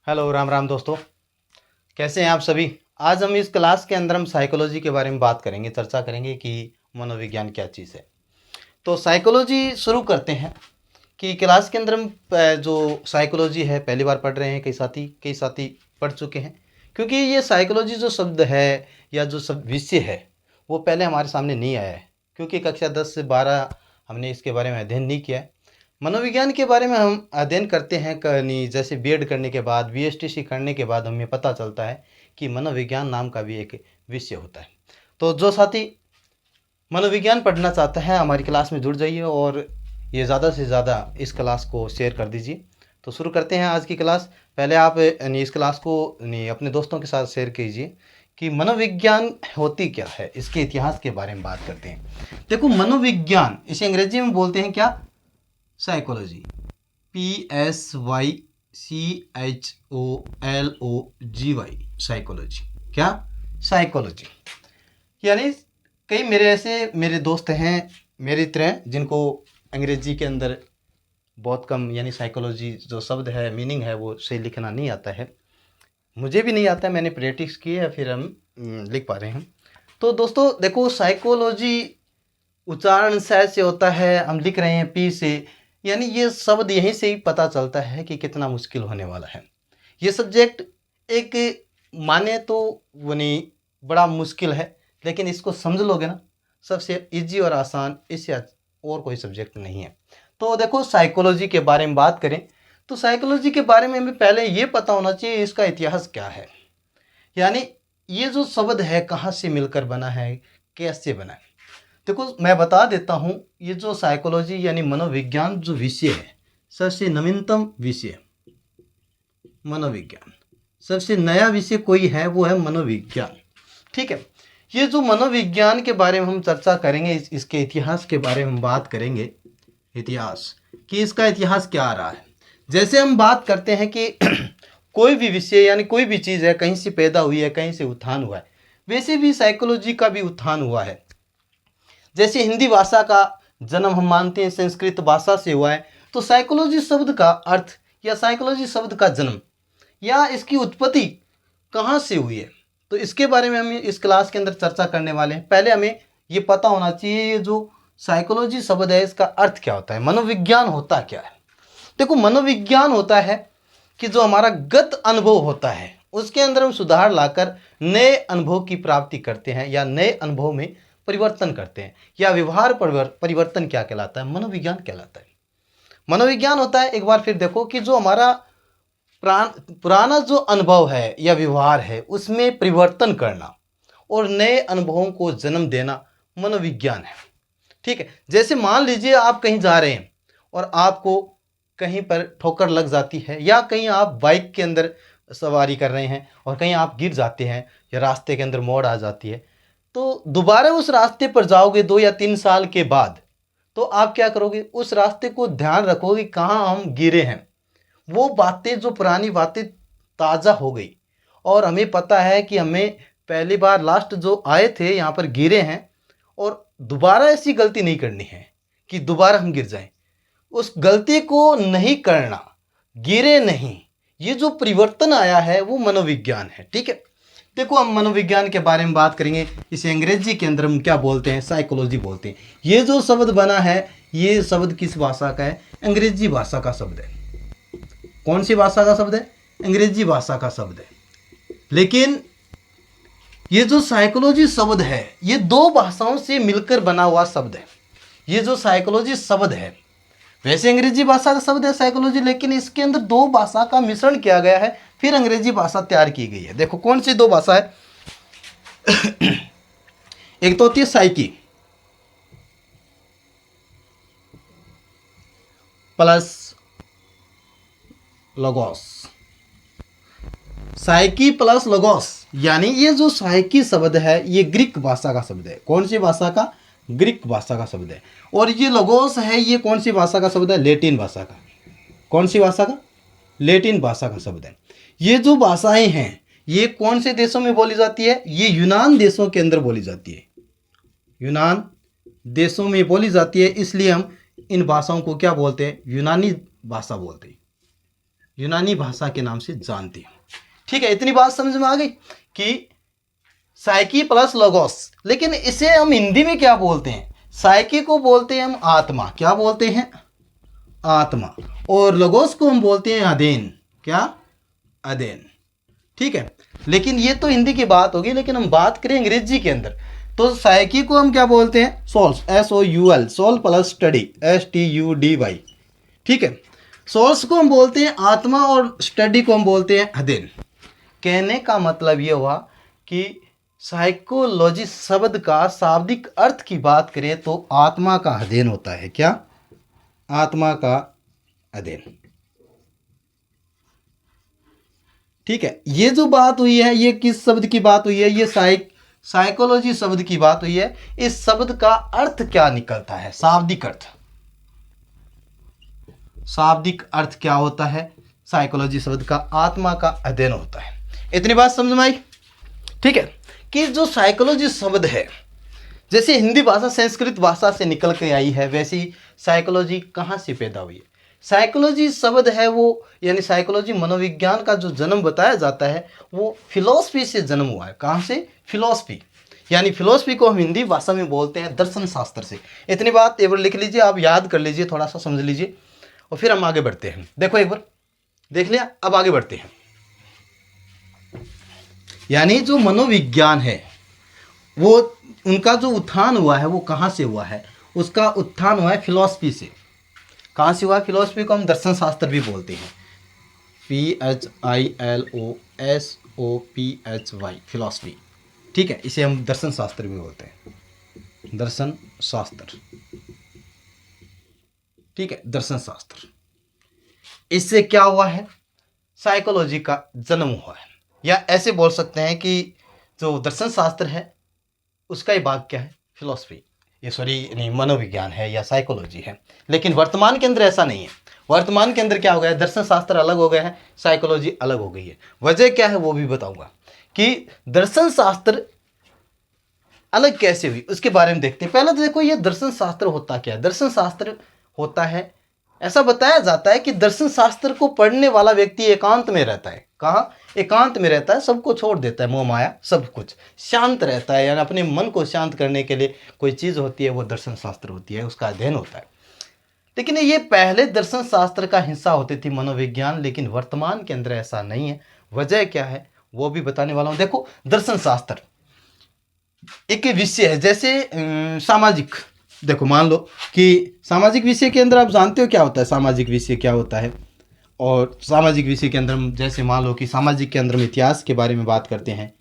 Hello Ram Ram दोस्तों, कैसे हैं आप सभी। आज हम इस क्लास के अंदर हम साइकोलॉजी के बारे में बात करेंगे, चर्चा करेंगे कि मनोविज्ञान क्या चीज़ है। तो साइकोलॉजी शुरू करते हैं कि क्लास के अंदर हम जो साइकोलॉजी है पहली बार पढ़ रहे हैं, कई साथी पढ़ चुके हैं। क्योंकि ये साइकोलॉजी जो शब्द है या जो सब विषय है वो पहले हमारे सामने नहीं आया है, क्योंकि कक्षा 10 से 12 हमने इसके बारे में अध्ययन नहीं किया है। मनोविज्ञान के बारे में हम अध्ययन करते हैं कहीं, जैसे बीएड करने के बाद, बीएसटीसी करने के बाद हमें पता चलता है कि मनोविज्ञान नाम का भी एक विषय होता है। तो जो साथी मनोविज्ञान पढ़ना चाहता है हमारी क्लास में जुड़ जाइए और ये ज़्यादा से ज़्यादा इस क्लास को शेयर कर दीजिए। तो शुरू करते हैं आज की क्लास। पहले आप इस क्लास को अपने दोस्तों के साथ शेयर कीजिए कि मनोविज्ञान होती क्या है, इसके इतिहास के बारे में बात करते हैं। देखो, मनोविज्ञान इसे अंग्रेजी में बोलते हैं क्या? साइकोलॉजी। PSYCHOLOGY, psychology. क्या? साइकोलॉजी। यानी कई मेरे दोस्त हैं मेरी तरह जिनको अंग्रेजी के अंदर बहुत कम, यानी साइकोलॉजी जो शब्द है, मीनिंग है, वो सही लिखना नहीं आता है। मुझे भी नहीं आता है, मैंने प्रैक्टिस की है, फिर हम लिख पा रहे हैं। तो दोस्तों देखो, साइकोलॉजी उच्चारण से होता है, हम लिख रहे हैं पी से, यानी ये शब्द यहीं से ही पता चलता है कि कितना मुश्किल होने वाला है। ये सब्जेक्ट एक माने तो वो नहीं, बड़ा मुश्किल है, लेकिन इसको समझ लोगे ना, सबसे इजी और आसान, इससे और कोई सब्जेक्ट नहीं है। तो देखो, साइकोलॉजी के बारे में बात करें तो साइकोलॉजी के बारे में हमें पहले ये पता होना चाहिए इसका इतिहास क्या है। यानी ये जो शब्द है कहाँ से मिलकर बना है, कैसे बना है। देखो, मैं बता देता हूँ, ये जो साइकोलॉजी यानी मनोविज्ञान जो विषय है, सबसे नवीनतम विषय मनोविज्ञान, सबसे नया विषय कोई है वो है मनोविज्ञान। ठीक है, ये जो मनोविज्ञान के बारे में हम चर्चा करेंगे, इसके इतिहास के बारे में हम बात करेंगे। इतिहास कि इसका इतिहास क्या आ रहा है। जैसे हम बात करते हैं कि कोई भी विषय यानी कोई भी चीज़ है, कहीं से पैदा हुई है, कहीं से उत्थान हुआ है, वैसे भी साइकोलॉजी का भी उत्थान हुआ है। जैसे हिंदी भाषा का जन्म हम मानते हैं संस्कृत भाषा से हुआ है, तो साइकोलॉजी शब्द का अर्थ या साइकोलॉजी शब्द का जन्म या इसकी उत्पत्ति कहाँ से हुई है, तो इसके बारे में हम इस क्लास के अंदर चर्चा करने वाले हैं। पहले हमें ये पता होना चाहिए ये जो साइकोलॉजी शब्द है इसका अर्थ क्या होता है, मनोविज्ञान होता क्या है। देखो, मनोविज्ञान होता है कि जो हमारा गत अनुभव होता है उसके अंदर हम सुधार लाकर नए अनुभव की प्राप्ति करते हैं या नए अनुभव में परिवर्तन करते हैं, या व्यवहार परिवर्तन क्या कहलाता है, मनोविज्ञान कहलाता है। मनोविज्ञान होता है, एक बार फिर देखो, कि जो हमारा पुराना जो अनुभव है या व्यवहार है उसमें परिवर्तन करना और नए अनुभवों को जन्म देना मनोविज्ञान है। ठीक है, जैसे मान लीजिए आप कहीं जा रहे हैं और आपको कहीं पर ठोकर लग जाती है, या कहीं आप बाइक के अंदर सवारी कर रहे हैं और कहीं आप गिर जाते हैं या रास्ते के अंदर मोड़ आ जाती है, तो दोबारा उस रास्ते पर जाओगे 2 या 3 साल के बाद, तो आप क्या करोगे, उस रास्ते को ध्यान रखोगे कहाँ हम गिरे हैं। वो बातें, जो पुरानी बातें ताज़ा हो गई और हमें पता है कि हमें पहली बार लास्ट जो आए थे यहाँ पर गिरे हैं और दोबारा ऐसी गलती नहीं करनी है कि दोबारा हम गिर जाएं। उस गलती को नहीं करना, गिरे नहीं, ये जो परिवर्तन आया है वो मनोविज्ञान है। ठीक है, देखो, हम मनोविज्ञान के बारे में बात करेंगे। इसे अंग्रेजी के अंदर हम क्या बोलते हैं, साइकोलॉजी बोलते हैं। ये जो शब्द बना है, ये शब्द किस भाषा का है? अंग्रेजी भाषा का शब्द है। कौन सी भाषा का शब्द है? अंग्रेजी भाषा का शब्द है। लेकिन ये जो साइकोलॉजी शब्द है ये 2 भाषाओं से मिलकर बना हुआ शब्द है। ये जो साइकोलॉजी शब्द है, वैसे अंग्रेजी भाषा का शब्द है साइकोलॉजी, लेकिन इसके अंदर 2 भाषा का मिश्रण किया गया है, फिर अंग्रेजी भाषा तैयार की गई है। देखो, कौन सी 2 भाषा है? एक तो होती है psyche plus logos. Psyche plus logos, यानी ये जो साइकी शब्द है ये ग्रीक भाषा का शब्द है। कौन सी भाषा का? ग्रीक भाषा का शब्द है। और ये लोगोस है, ये कौन सी भाषा का शब्द है? लैटिन भाषा का। कौन सी भाषा का? लैटिन भाषा का शब्द है। ये जो भाषाएं हैं ये कौन से देशों में बोली जाती है? ये यूनान देशों के अंदर बोली जाती है। यूनान देशों में बोली जाती है, इसलिए हम इन भाषाओं को क्या बोलते हैं? यूनानी भाषा बोलते हैं। यूनानी भाषा के नाम से जानते हैं। ठीक है, इतनी बात समझ में आ गई कि साइकी प्लस लोगोस। लेकिन इसे हम हिंदी में क्या बोलते हैं? साइकी को बोलते हैं हम आत्मा। क्या बोलते हैं? आत्मा। और लोगोस को हम बोलते हैं अदेन। क्या? अदेन। ठीक है, लेकिन ये तो हिंदी की बात होगी, लेकिन हम बात करें अंग्रेजी के अंदर तो साइकी को हम क्या बोलते हैं? Souls, SOUL, soul plus study, STUDY। ठीक है, सोल्स को हम बोलते हैं आत्मा और स्टडी को हम बोलते हैं अदेन। कहने का मतलब ये हुआ कि साइकोलॉजी शब्द का शाब्दिक अर्थ की बात करें तो आत्मा का अध्ययन होता है। क्या? आत्मा का अध्ययन। ठीक है, ये जो बात हुई है ये किस शब्द की बात हुई है? ये साइकोलॉजी शब्द की बात हुई है। इस शब्द का अर्थ क्या निकलता है? शाब्दिक अर्थ। शाब्दिक अर्थ क्या होता है? साइकोलॉजी शब्द का आत्मा का अध्ययन होता है। इतनी बात समझ में आई? ठीक है, कि जो साइकोलॉजी शब्द है, जैसे हिंदी भाषा संस्कृत भाषा से निकल के आई है, वैसे ही साइकोलॉजी कहाँ से पैदा हुई है? साइकोलॉजी शब्द है वो, यानी साइकोलॉजी मनोविज्ञान का जो जन्म बताया जाता है वो फिलॉसफी से जन्म हुआ है। कहाँ से? फिलॉसफी। यानी फिलॉसफी को हम हिंदी भाषा में बोलते हैं दर्शन शास्त्र से। इतनी बात एक बार लिख लीजिए, आप याद कर लीजिए, थोड़ा सा समझ लीजिए और फिर हम आगे बढ़ते हैं। देखो एक बार देख लिया, अब आगे बढ़ते हैं। यानी जो मनोविज्ञान है वो, उनका जो उत्थान हुआ है वो कहाँ से हुआ है? उसका उत्थान हुआ है फिलॉसफी से। कहाँ से हुआ है? फिलॉसफी को हम दर्शन शास्त्र भी बोलते हैं। PHILOSOPHY, philosophy. ठीक है, इसे हम दर्शन शास्त्र भी बोलते हैं। दर्शन शास्त्र। ठीक है, दर्शन शास्त्र। इससे क्या हुआ है? साइकोलॉजी का जन्म हुआ है। या ऐसे बोल सकते हैं कि जो दर्शन शास्त्र है उसका ही भाग क्या है? फिलॉसफी। ये नहीं, मनोविज्ञान है या साइकोलॉजी है। लेकिन वर्तमान के अंदर ऐसा नहीं है। वर्तमान के अंदर क्या हो गया है? दर्शन शास्त्र अलग हो गया है, साइकोलॉजी अलग हो गई है। वजह क्या है वो भी बताऊंगा कि दर्शन शास्त्र अलग कैसे हुई, उसके बारे में देखते हैं। पहले तो देखो ये दर्शन शास्त्र होता क्या है? दर्शन शास्त्र होता है, ऐसा बताया जाता है कि दर्शन शास्त्र को पढ़ने वाला व्यक्ति एकांत में रहता है। कहाँ? एकांत में रहता है, सबको छोड़ देता है, मोह माया सब कुछ, शांत रहता है। यानी अपने मन को शांत करने के लिए कोई चीज़ होती है वो दर्शन शास्त्र होती है, उसका अध्ययन होता है। लेकिन ये पहले दर्शन शास्त्र का हिस्सा होती थी मनोविज्ञान, लेकिन वर्तमान के अंदर ऐसा नहीं है। वजह क्या है वो भी बताने वाला हूँ। देखो, दर्शन शास्त्र एक विषय है, जैसे सामाजिक। देखो मान लो कि सामाजिक विषय के अंदर आप जानते हो क्या होता है? सामाजिक विषय क्या होता है? और सामाजिक विषय के अंदर हम जैसे मान लो कि सामाजिक के अंदर हम इतिहास के बारे में बात करते हैं,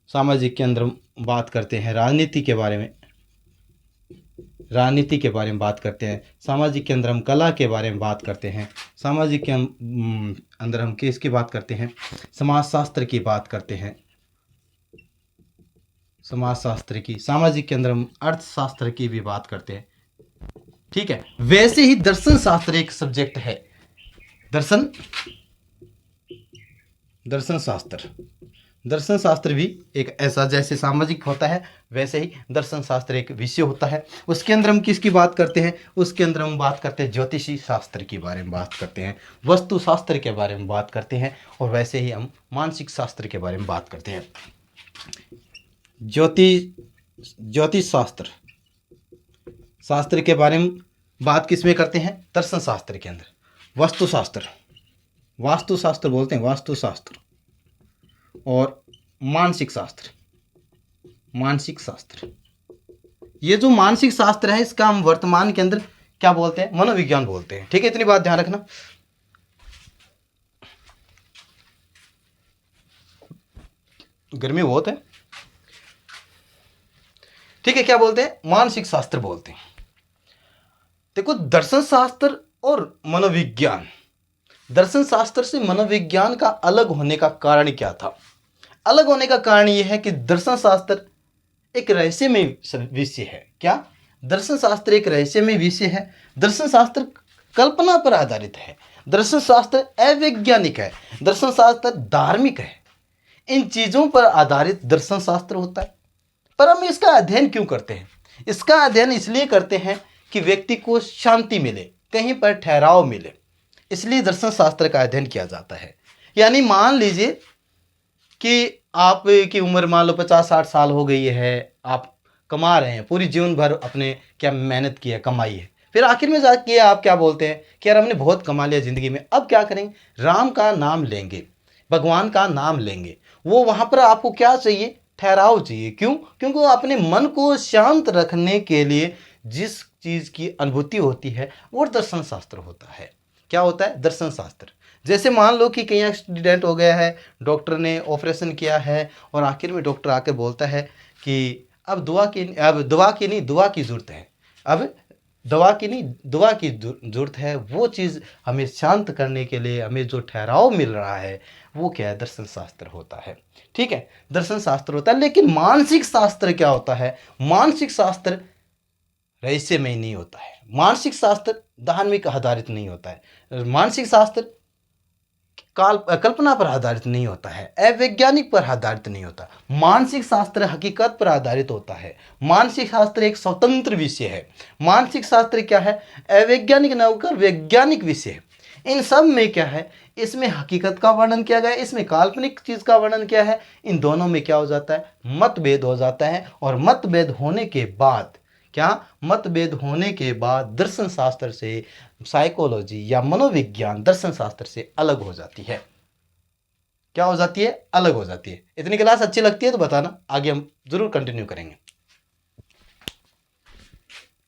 सामाजिक के अंदर हम बात करते हैं राजनीति के बारे में, राजनीति के बारे में बात करते हैं, सामाजिक के अंदर हम कला के बारे में बात करते हैं, सामाजिक के अंदर हम किसकी बात करते हैं? समाजशास्त्र की बात करते हैं, समाजशास्त्र की। सामाजिक के अंदर हम अर्थशास्त्र की भी बात करते हैं। ठीक है, वैसे ही दर्शन शास्त्र एक सब्जेक्ट है। दर्शन शास्त्र, दर्शन शास्त्र भी एक ऐसा, जैसे सामाजिक होता है वैसे ही दर्शन शास्त्र एक विषय होता है। उसके अंदर हम किसकी बात करते हैं? उसके अंदर हम बात करते हैं ज्योतिषी शास्त्र के बारे में बात करते हैं, वस्तु शास्त्र के बारे में बात करते हैं, और वैसे ही हम मानसिक शास्त्र के बारे में बात करते हैं। ज्योतिष शास्त्र, शास्त्र के बारे में बात किस में करते हैं? दर्शन शास्त्र के अंदर। वस्तु शास्त्र, वास्तु शास्त्र बोलते हैं, वास्तु शास्त्र। और मानसिक शास्त्र, मानसिक शास्त्र। ये जो मानसिक शास्त्र है इसका हम वर्तमान के अंदर क्या बोलते हैं? मनोविज्ञान बोलते हैं। ठीक है, इतनी बात ध्यान रखना। गर्मी बहुत है। ठीक है, क्या बोलते हैं? मानसिक शास्त्र बोलते हैं। देखो, दर्शन शास्त्र और मनोविज्ञान, दर्शन शास्त्र से मनोविज्ञान का अलग होने का कारण क्या था? अलग होने का कारण यह है कि दर्शन शास्त्र एक रहस्यमय विषय है। क्या? दर्शन शास्त्र एक रहस्यमय विषय है। दर्शन शास्त्र कल्पना पर आधारित है। दर्शन शास्त्र अवैज्ञानिक है। दर्शन शास्त्र धार्मिक है। इन चीज़ों पर आधारित दर्शन शास्त्र होता है। पर हम इसका अध्ययन क्यों करते हैं? इसका अध्ययन इसलिए करते हैं कि व्यक्ति को शांति मिले, कहीं पर ठहराव मिले। इसलिए दर्शन शास्त्र का अध्ययन किया जाता है। यानी मान लीजिए कि आपकी उम्र मान लो 50-60 साल हो गई है, आप कमा रहे हैं, पूरी जीवन भर अपने क्या मेहनत की है, कमाई है, फिर आखिर में जाके आप क्या बोलते हैं कि यार हमने बहुत कमा लिया ज़िंदगी में, अब क्या करेंगे, राम का नाम लेंगे, भगवान का नाम लेंगे। वो वहाँ पर आपको क्या चाहिए, ठहराव चाहिए। क्यों? क्योंकि वो अपने मन को शांत रखने के लिए जिस चीज़ की अनुभूति होती है वो दर्शन शास्त्र होता है। क्या होता है? दर्शन शास्त्र। जैसे मान लो कि कहीं एक्सीडेंट हो गया है, डॉक्टर ने ऑपरेशन किया है और आखिर में डॉक्टर आके बोलता है कि अब दवा की नहीं, दुआ की ज़रूरत है, अब दवा की नहीं, दुआ की ज़रूरत है। वो चीज़ हमें शांत करने के लिए हमें जो ठहराव मिल रहा है वो क्या है, दर्शन शास्त्र होता है। ठीक है, दर्शन शास्त्र होता है। लेकिन मानसिक शास्त्र क्या होता है? मानसिक शास्त्र रहस्यमय नहीं होता है, मानसिक शास्त्र धार्मिक आधारित नहीं होता है, मानसिक शास्त्र कल्पना पर आधारित नहीं होता है, अवैज्ञानिक पर आधारित नहीं होता। मानसिक शास्त्र हकीकत पर आधारित होता है। मानसिक शास्त्र एक स्वतंत्र विषय है। मानसिक शास्त्र क्या है? अवैज्ञानिक न होकर वैज्ञानिक विषय है। इन सब में क्या है, इसमें हकीकत का वर्णन किया गया है, इसमें काल्पनिक चीज का वर्णन किया है। इन दोनों में क्या हो जाता है, मतभेद हो जाता है। और मतभेद होने के बाद क्या, मतभेद होने के बाद दर्शन शास्त्र से साइकोलॉजी या मनोविज्ञान दर्शन शास्त्र से अलग हो जाती है। क्या हो जाती है? अलग हो जाती है। इतनी क्लास अच्छी लगती है तो बताना, आगे हम जरूर कंटिन्यू करेंगे।